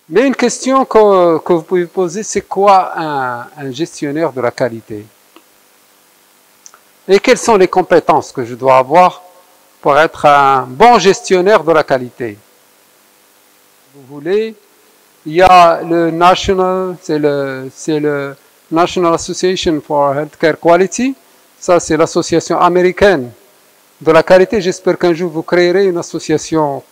Mais une question que vous pouvez poser, c'est quoi un gestionnaire de la qualité? Et quelles sont les compétences que je dois avoir pour être un bon gestionnaire de la qualité? Vous voulez, il y a le National, c'est le National Association for Healthcare Quality. Ça, c'est l'association américaine de la qualité. J'espère qu'un jour vous créerez une association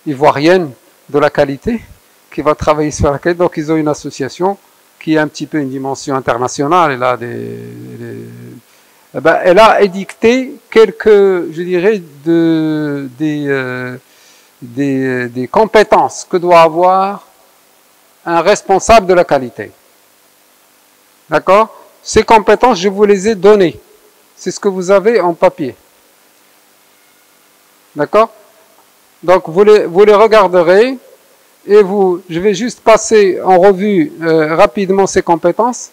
ivoirienne de la qualité qui va travailler sur la qualité. Donc, ils ont une association qui a un petit peu une dimension internationale. Elle a édicté quelques, je dirais, des compétences que doit avoir un responsable de la qualité. D'accord? Ces compétences, je vous les ai données. C'est ce que vous avez en papier. D'accord? Donc, vous les regarderez et je vais juste passer en revue rapidement ces compétences.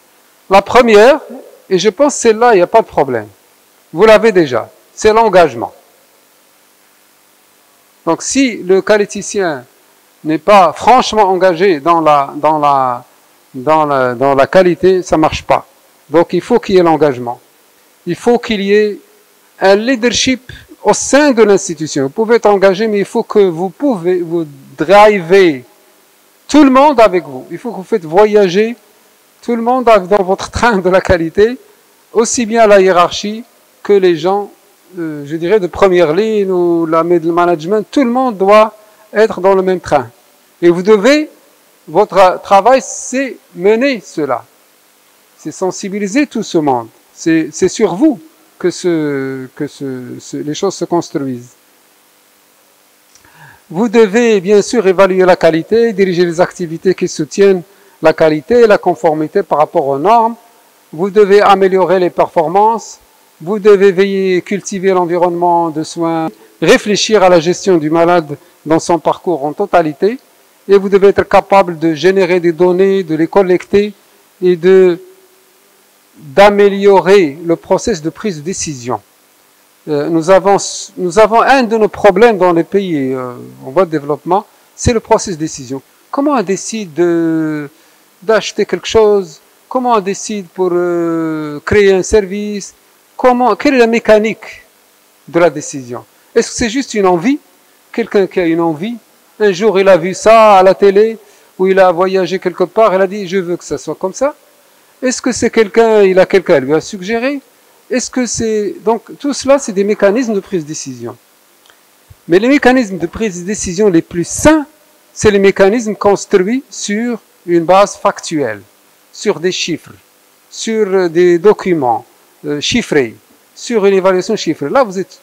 La première, et je pense que celle-là, il n'y a pas de problème. Vous l'avez déjà. C'est l'engagement. Donc, si le qualiticien n'est pas franchement engagé dans la qualité, ça ne marche pas. Donc, il faut qu'il y ait l'engagement. Il faut qu'il y ait un leadership au sein de l'institution. Vous pouvez être engagé, mais il faut que vous drivez tout le monde avec vous. Il faut que vous faites voyager tout le monde dans votre train de la qualité, aussi bien la hiérarchie que les gens, je dirais, de première ligne ou la middle management. Tout le monde doit être dans le même train. Et vous devez, votre travail, c'est mener cela. C'est sensibiliser tout ce monde. C'est sur vous que les choses se construisent. Vous devez bien sûr évaluer la qualité, diriger les activités qui soutiennent la qualité et la conformité par rapport aux normes. Vous devez améliorer les performances. Vous devez veiller et cultiver l'environnement de soins, réfléchir à la gestion du malade dans son parcours en totalité. Et vous devez être capable de générer des données, de les collecter et d'améliorer le processus de prise de décision. Nous avons un de nos problèmes dans les pays en voie de développement, c'est le processus de décision. Comment on décide d'acheter quelque chose? Comment on décide pour créer un service? Quelle est la mécanique de la décision? Est-ce que c'est juste une envie? Quelqu'un qui a une envie, un jour il a vu ça à la télé, ou il a voyagé quelque part, il a dit je veux que ça soit comme ça. Est-ce que c'est quelqu'un lui a suggéré? Est-ce que c'est... Donc tout cela, c'est des mécanismes de prise de décision. Mais les mécanismes de prise de décision les plus sains, c'est les mécanismes construits sur une base factuelle, sur des chiffres, sur des documents chiffrés, sur une évaluation chiffrée. Là, vous êtes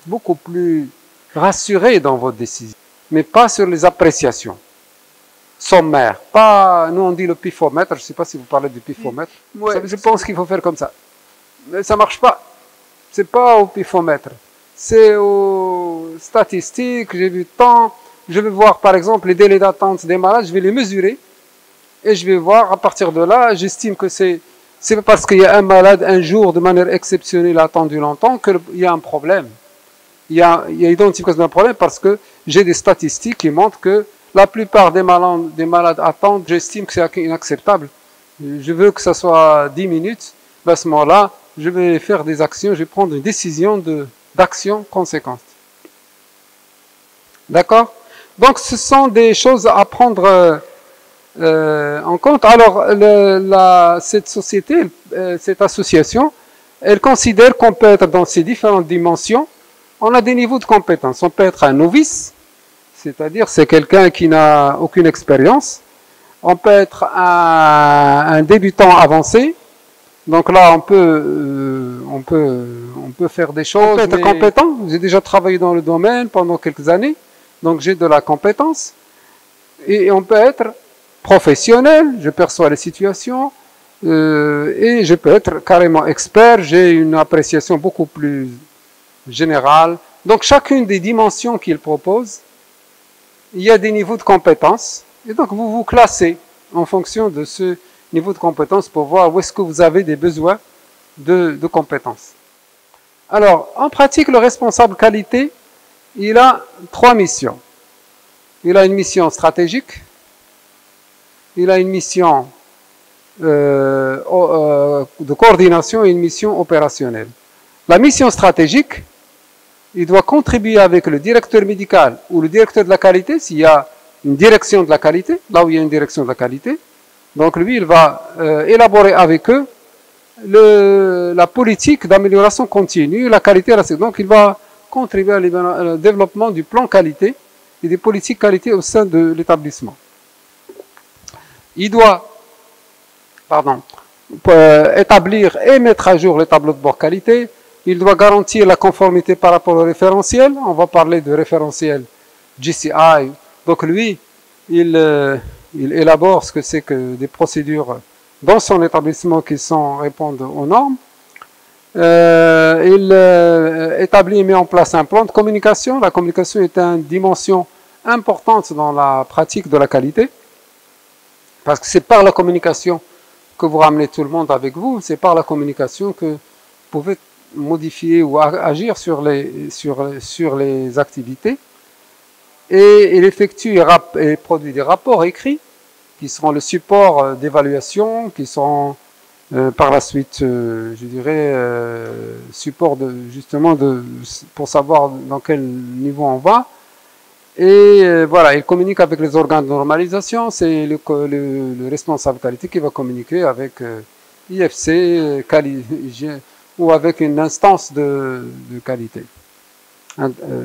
beaucoup plus rassuré dans votre décision, mais pas sur les appréciations sommaires. Pas, nous on dit le pifomètre, je ne sais pas si vous parlez du pifomètre. Ouais, je pense qu'il faut faire comme ça. Mais ça ne marche pas. Ce n'est pas au pifomètre. C'est aux statistiques, j'ai vu tant. Je vais voir par exemple les délais d'attente des malades, je vais les mesurer. Et je vais voir, à partir de là, j'estime que c'est parce qu'il y a un malade un jour de manière exceptionnelle attendu longtemps qu'il y a un problème. Il y a identification d'un problème parce que j'ai des statistiques qui montrent que la plupart des malades attendent, j'estime que c'est inacceptable. Je veux que ça soit 10 minutes. Ben à ce moment-là, je vais faire des actions, je vais prendre une décision d'action conséquente. D'accord? Donc, ce sont des choses à prendre en compte. Alors, cette société, cette association, elle considère qu'on peut être dans ces différentes dimensions. On a des niveaux de compétences. On peut être un novice, c'est-à-dire c'est quelqu'un qui n'a aucune expérience. On peut être un débutant avancé. Donc là, on peut faire des choses. On peut être compétent. J'ai déjà travaillé dans le domaine pendant quelques années, donc j'ai de la compétence. Et on peut être professionnel. Je perçois les situations et je peux être carrément expert. J'ai une appréciation beaucoup plus générale. Donc chacune des dimensions qu'il propose, il y a des niveaux de compétences. Et donc vous vous classez en fonction de ce niveau de compétences pour voir où est-ce que vous avez des besoins de compétences. Alors, en pratique, le responsable qualité, il a 3 missions. Il a une mission stratégique, il a une mission de coordination et une mission opérationnelle. La mission stratégique, il doit contribuer avec le directeur médical ou le directeur de la qualité, s'il y a une direction de la qualité, là où il y a une direction de la qualité. Donc lui, il va élaborer avec eux la politique d'amélioration continue, la qualité. Donc il va contribuer au développement du plan qualité et des politiques qualité au sein de l'établissement. Il doit établir et mettre à jour les tableaux de bord qualité. Il doit garantir la conformité par rapport au référentiel. On va parler de référentiel GCI. Donc lui, il élabore ce que c'est que des procédures dans son établissement qui répondent aux normes. Il établit et met en place un plan de communication. La communication est une dimension importante dans la pratique de la qualité. Parce que c'est par la communication que vous ramenez tout le monde avec vous. C'est par la communication que vous pouvez modifier ou agir sur les activités. Et il effectue et produit des rapports écrits qui seront le support d'évaluation, qui seront par la suite, je dirais, support pour savoir dans quel niveau on va. Et voilà, il communique avec les organes de normalisation. C'est le responsable qualité qui va communiquer avec IFC ou avec une instance de qualité,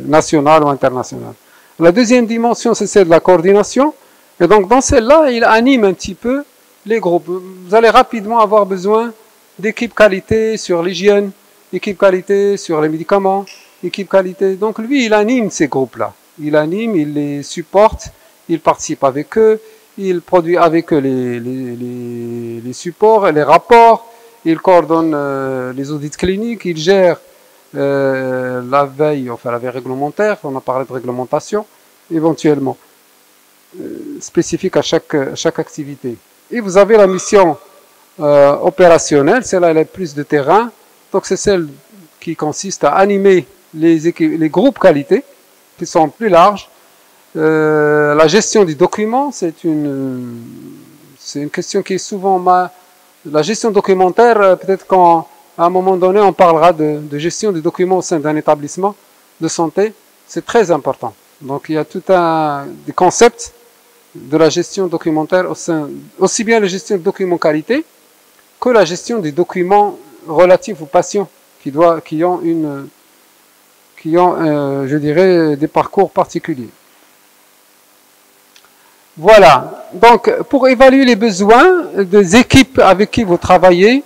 nationale ou internationale. La deuxième dimension, c'est celle de la coordination. Et donc, dans celle-là, il anime un petit peu les groupes. Vous allez rapidement avoir besoin d'équipes qualité sur l'hygiène, équipe qualité sur les médicaments, équipe qualité. Donc, lui, il anime ces groupes-là. Il anime, il les supporte, il participe avec eux, il produit avec eux les supports et les rapports, il coordonne les audits cliniques, il gère la veille réglementaire, on a parlé de réglementation, éventuellement, spécifique à chaque activité. Et vous avez la mission opérationnelle, celle-là elle est plus de terrain, donc c'est celle qui consiste à animer les groupes qualité, qui sont plus larges. La gestion des documents, c'est une question qui est souvent la gestion documentaire, peut-être qu'à un moment donné, on parlera de gestion des documents au sein d'un établissement de santé. C'est très important. Donc, il y a tout des concepts de la gestion documentaire aussi bien la gestion de documents qualité que la gestion des documents relatifs aux patients qui ont je dirais, des parcours particuliers. Voilà. Donc, pour évaluer les besoins des équipes avec qui vous travaillez,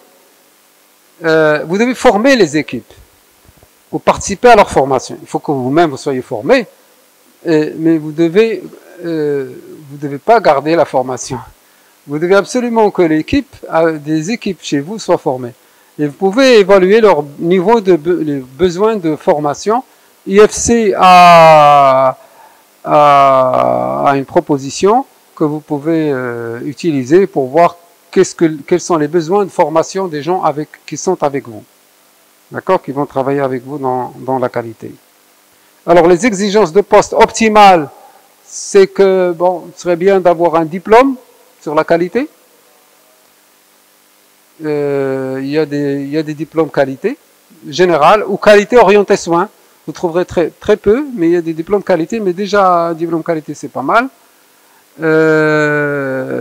vous devez former les équipes. Vous participez à leur formation. Il faut que vous-même vous soyez formés, mais vous devez pas garder la formation. Vous devez absolument que des équipes chez vous soient formées. Et vous pouvez évaluer leur niveau les besoins de formation. IFC a une proposition que vous pouvez utiliser pour voir quels sont les besoins de formation des gens qui sont avec vous. D'accord, qui vont travailler avec vous dans la qualité. Alors, les exigences de poste optimales, c'est que, il serait bien d'avoir un diplôme sur la qualité. Il y a des diplômes qualité générale ou qualité orientée soins. Vous trouverez très peu, mais il y a des diplômes qualité, mais déjà un diplôme qualité c'est pas mal.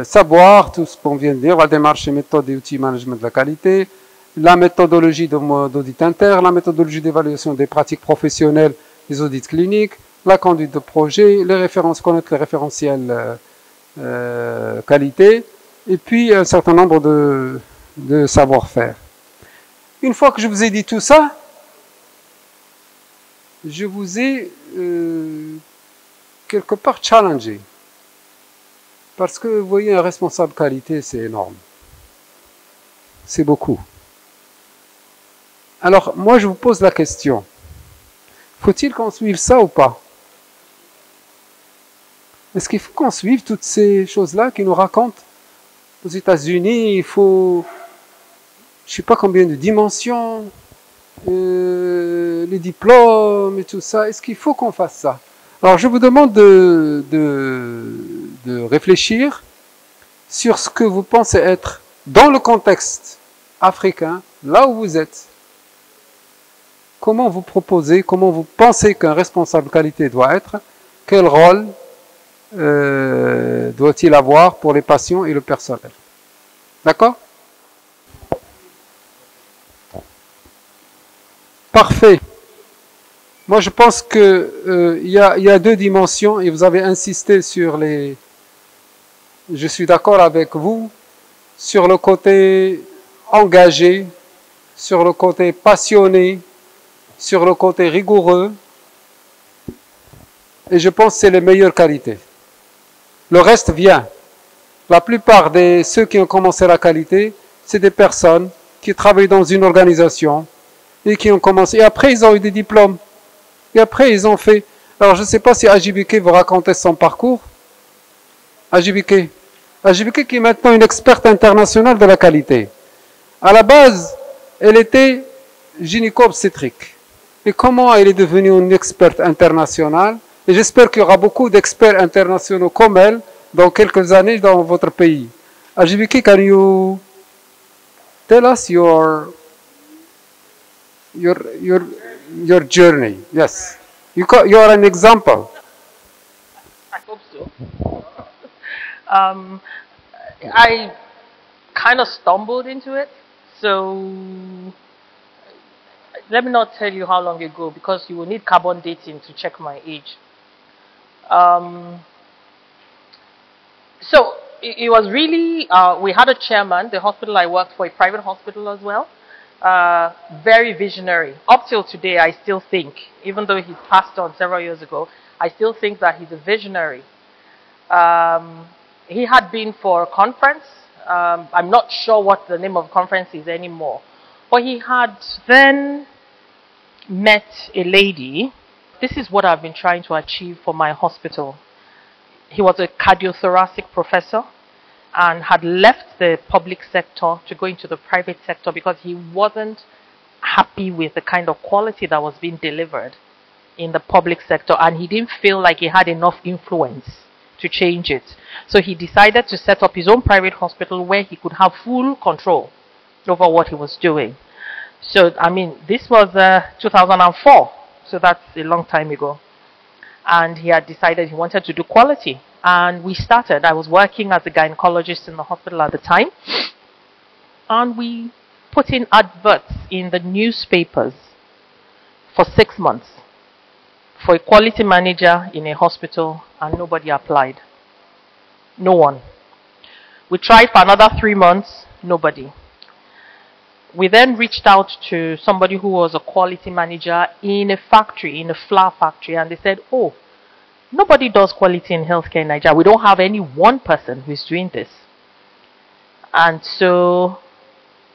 Savoir tout ce qu'on vient de dire, la démarche et méthode et outils management de la qualité, la méthodologie d'audit interne, la méthodologie d'évaluation des pratiques professionnelles, des audits cliniques, la conduite de projet, connaître les référentiels qualité, et puis un certain nombre de savoir-faire. Une fois que je vous ai dit tout ça, je vous ai quelque part challengé. Parce que vous voyez, un responsable qualité, c'est énorme. C'est beaucoup. Alors, moi, je vous pose la question. Faut-il qu'on suive ça ou pas? Est-ce qu'il faut qu'on suive toutes ces choses-là qui nous racontent aux États-Unis, il faut, je ne sais pas combien de dimensions, les diplômes et tout ça. Est-ce qu'il faut qu'on fasse ça? Alors, je vous demande de réfléchir sur ce que vous pensez être dans le contexte africain, là où vous êtes. Comment vous proposez, comment vous pensez qu'un responsable qualité doit être, quel rôle doit-il avoir pour les patients et le personnel. D'accord? Parfait. Moi, je pense que y a deux dimensions et vous avez insisté sur les... Je suis d'accord avec vous sur le côté engagé, sur le côté passionné, sur le côté rigoureux. Et je pense que c'est les meilleures qualités. Le reste vient. La plupart de ceux qui ont commencé la qualité, c'est des personnes qui travaillent dans une organisation et qui ont commencé. Et après, ils ont eu des diplômes. Et après, ils ont fait... Alors, je ne sais pas si Ajibike vous raconter son parcours. Ajibike qui est maintenant une experte internationale de la qualité. À la base, elle était gynéco-obstétrique. Et comment elle est devenue une experte internationale? Et j'espère qu'il y aura beaucoup d'experts internationaux comme elle dans quelques années dans votre pays. Ajibike, can you tell us your journey? Yes. You are an example. I hope so. I kind of stumbled into it. So let me not tell you how long ago because you will need carbon dating to check my age. So it was really, we had a chairman, the hospital I worked for, a private hospital as well, very visionary. Up till today, I still think, even though he's passed on several years ago, I still think that he's a visionary. He had been for a conference. I'm not sure what the name of the conference is anymore. But he had then met a lady. This is what I've been trying to achieve for my hospital. He was a cardiothoracic professor and had left the public sector to go into the private sector because he wasn't happy with the kind of quality that was being delivered in the public sector, and he didn't feel like he had enough influence to change it. So he decided to set up his own private hospital where he could have full control over what he was doing. So, I mean, this was 2004, so that's a long time ago. And he had decided he wanted to do quality. And we started. I was working as a gynecologist in the hospital at the time. And we put in adverts in the newspapers for 6 months for a quality manager in a hospital, and nobody applied. No one. We tried for another 3 months, nobody. We then reached out to somebody who was a quality manager in a factory, in a flour factory, and they said, oh, nobody does quality in healthcare in Nigeria. We don't have any one person who is doing this. And so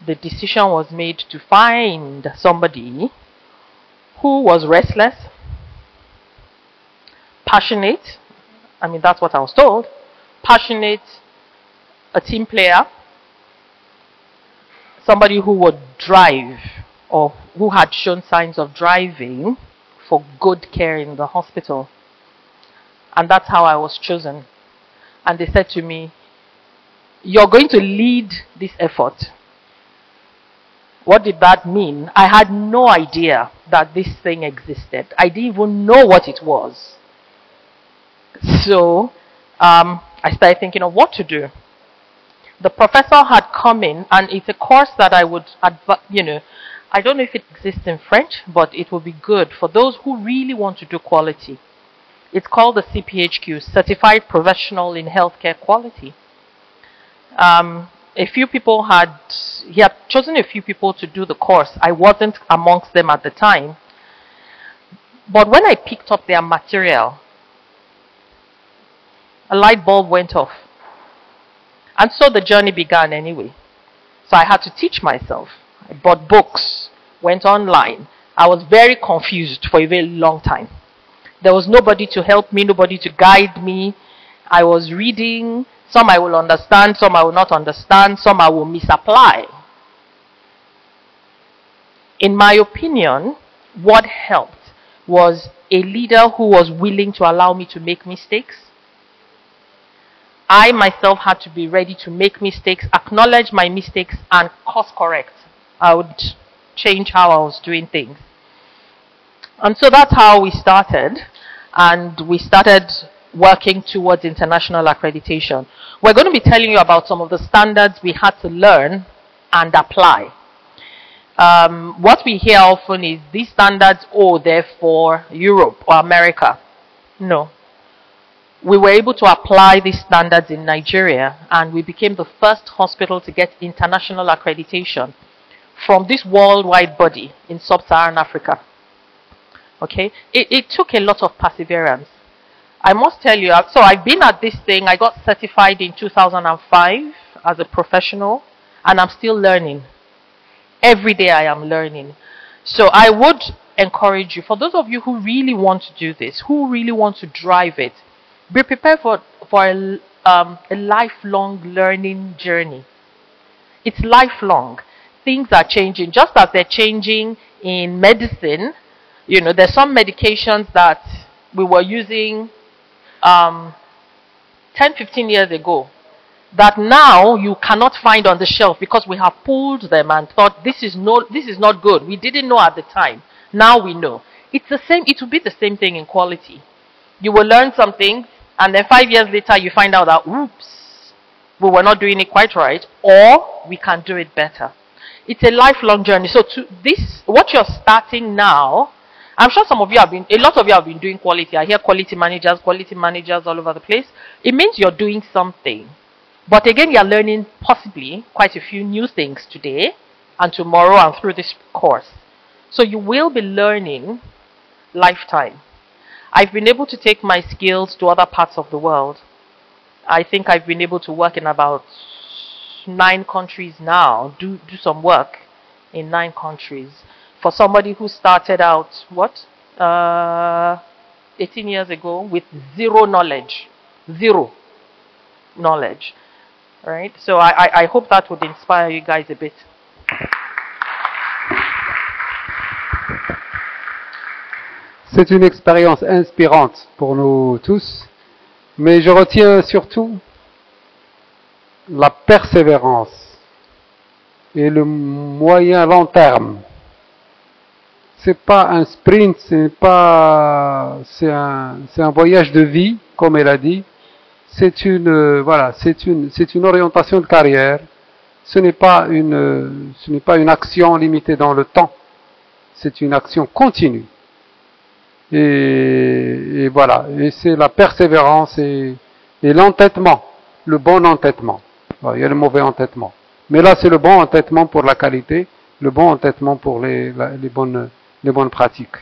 the decision was made to find somebody who was restless, passionate, I mean that's what I was told, passionate, a team player, somebody who would drive or who had shown signs of driving for good care in the hospital. And that's how I was chosen. And they said to me, you're going to lead this effort. What did that mean? I had no idea that this thing existed. I didn't even know what it was. So I started thinking of what to do. The professor had come in, and it's a course that I would, I don't know if it exists in French, but it would be good for those who really want to do quality. It's called the CPHQ, Certified Professional in Healthcare Quality. He had chosen a few people to do the course. I wasn't amongst them at the time. But when I picked up their material, a light bulb went off. And so the journey began anyway. So I had to teach myself. I bought books, went online. I was very confused for a very long time. There was nobody to help me, nobody to guide me. I was reading. Some I will understand, some I will not understand, some I will misapply. In my opinion, what helped was a leader who was willing to allow me to make mistakes I myself had to be ready to make mistakes, acknowledge my mistakes, and course correct. I would change how I was doing things. And so that's how we started. And we started working towards international accreditation. We're going to be telling you about some of the standards we had to learn and apply. What we hear often is these standards, oh, they're for Europe or America. No. We were able to apply these standards in Nigeria, and we became the first hospital to get international accreditation from this worldwide body in sub-Saharan Africa. Okay? It took a lot of perseverance. I must tell you, so I've been at this thing. I got certified in 2005 as a professional, and I'm still learning. Every day I am learning. So I would encourage you, for those of you who really want to do this, who really want to drive it, be prepared for a lifelong learning journey. It's lifelong. Things are changing, just as they're changing in medicine. You know, there's some medications that we were using 10, 15 years ago that now you cannot find on the shelf because we have pulled them and thought this is not good. We didn't know at the time. Now we know. It's the same. It will be the same thing in quality. You will learn something, and then 5 years later you find out that, oops, we were not doing it quite right, or we can do it better. It's a lifelong journey. So to this, what you're starting now, I'm sure some of you have been, a lot of you have been doing quality. I hear quality managers all over the place. It means you're doing something. But again, you're learning possibly quite a few new things today and tomorrow and through this course. So you will be learning lifetime. I've been able to take my skills to other parts of the world. I think I've been able to work in about 9 countries now, do some work in 9 countries. For somebody who started out, 18 years ago with zero knowledge, right? So I hope that would inspire you guys a bit. C'est une expérience inspirante pour nous tous, mais je retiens surtout la persévérance et le moyen long terme. C'est pas un sprint, c'est un voyage de vie, comme elle a dit. C'est une orientation de carrière. Ce n'est pas une action limitée dans le temps. C'est une action continue. Et voilà. Et c'est la persévérance et l'entêtement, le bon entêtement. Alors, il y a le mauvais entêtement. Mais là, c'est le bon entêtement pour la qualité, le bon entêtement pour les bonnes pratiques.